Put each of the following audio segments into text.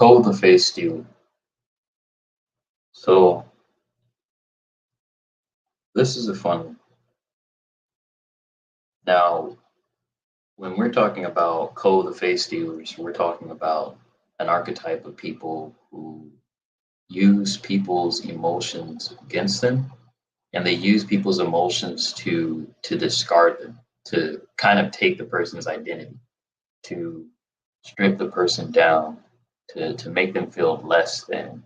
Koh the Face Steeler. So this is a fun one. Now, when we're talking about Koh the Face Steelers, we're talking about an archetype of people who use people's emotions against them, and they use people's emotions to discard them, to kind of take the person's identity, to strip the person down, to make them feel less than,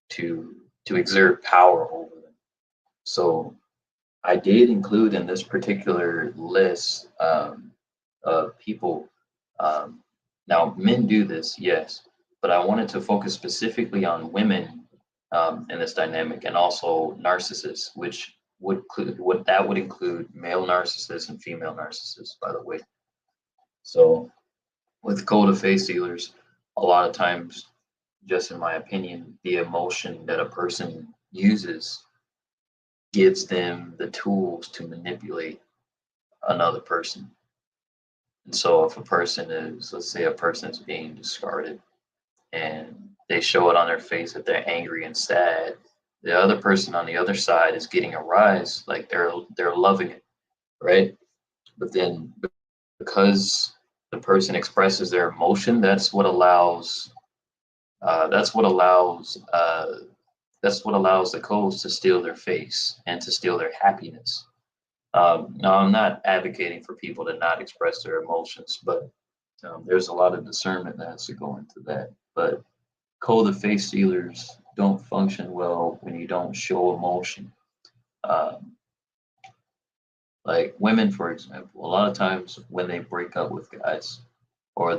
to exert power over them. So I did include in this particular list of people. Um, Now, men do this, yes, but I wanted to focus specifically on women in this dynamic, and also narcissists, which would include what that would include male narcissists and female narcissists, by the way. So with Koh the Face Stealers, a lot of times, just in my opinion, the emotion that a person uses gives them the tools to manipulate another person. And so if a person is, let's say a person is being discarded and they show it on their face that they're angry and sad, the other person on the other side is getting a rise, like they're loving it, right? But then because the person expresses their emotion, that's what allows that's what allows the codes to steal their face and to steal their happiness. Now, I'm not advocating for people to not express their emotions, but there's a lot of discernment that has to go into that. But Koh the Face Stealers don't function well when you don't show emotion. Um, like women, for example, a lot of times when they break up with guys, or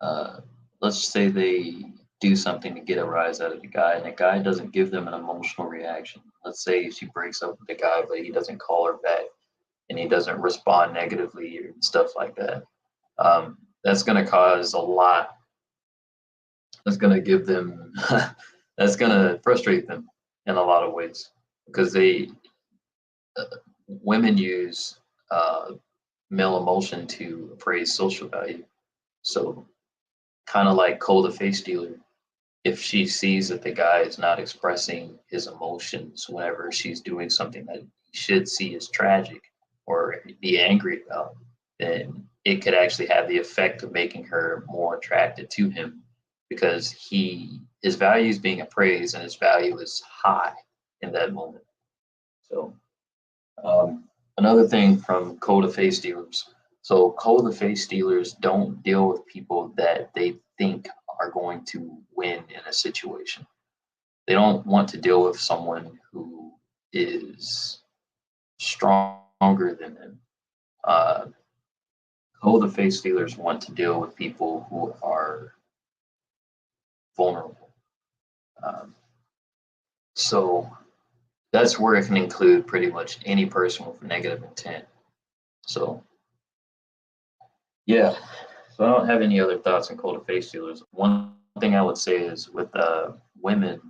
uh, let's say they do something to get a rise out of the guy, and the guy doesn't give them an emotional reaction. Let's say she breaks up with the guy, but he doesn't call her back and he doesn't respond negatively or stuff like that. That's going to cause a lot. That's going to give them, that's going to frustrate them in a lot of ways because uh, women use uh, male emotion to appraise social value. So, kind of like Cole the Face Dealer, if she sees that the guy is not expressing his emotions whenever she's doing something that he should see as tragic or be angry about, then it could actually have the effect of making her more attracted to him because his value is being appraised and his value is high in that moment. So another thing from Koh the Face Dealers. So Koh the Face Dealers don't deal with people that they think are going to win in a situation. They don't want to deal with someone who is stronger than them. Uh, Koh the Face Dealers want to deal with people who are vulnerable. Um, so that's where it can include pretty much any person with negative intent. So yeah, so I don't have any other thoughts on Koh the Face Stealers. One thing I would say is with women,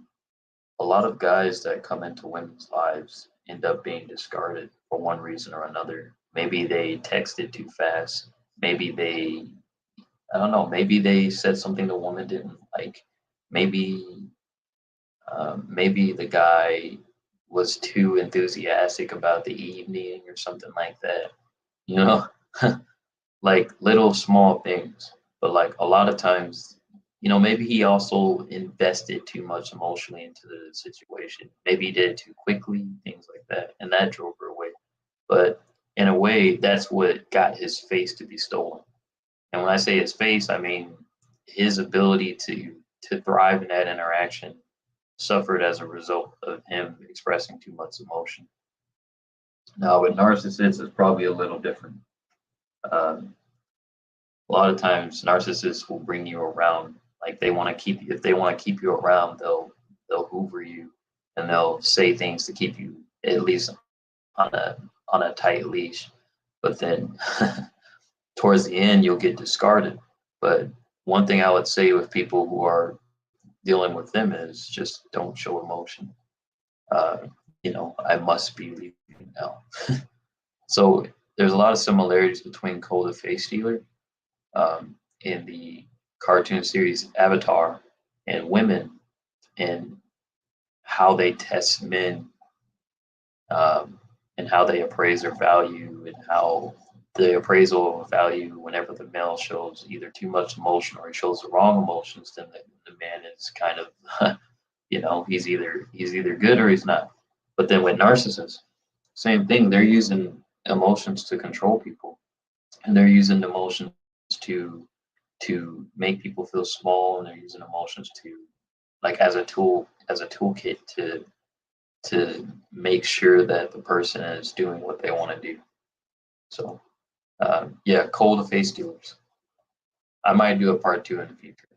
a lot of guys that come into women's lives end up being discarded for one reason or another. Maybe they texted too fast. Maybe I don't know, maybe they said something the woman didn't like. Maybe, maybe the guy was too enthusiastic about the evening or something like that. You know, like little small things. But like a lot of times, maybe he also invested too much emotionally into the situation. Maybe he did it too quickly, things like that, and that drove her away. But in a way, that's what got his face to be stolen. And when I say his face, I mean his ability to thrive in that interaction suffered as a result of him expressing too much emotion. Now, with narcissists, it's probably a little different. Um, a lot of times narcissists will bring you around, like they want to keep you, if they want to keep you around, they'll hoover you and they'll say things to keep you at least on a tight leash. But then towards the end you'll get discarded. But one thing I would say with people who are dealing with them is just don't show emotion. uh, I must be leaving now. So there's a lot of similarities between Cold the Face Stealer in the cartoon series Avatar and women, and how they test men, um, and how they appraise their value, and how the appraisal of value, whenever the male shows either too much emotion or he shows the wrong emotions, then the man is kind of, he's either good or he's not. But then with narcissists, same thing. They're using emotions to control people, and they're using emotions to make people feel small, and they're using emotions to, like, as a toolkit to make sure that the person is doing what they want to do. So yeah, Koh The Face Steelers. I might do a part two in the future.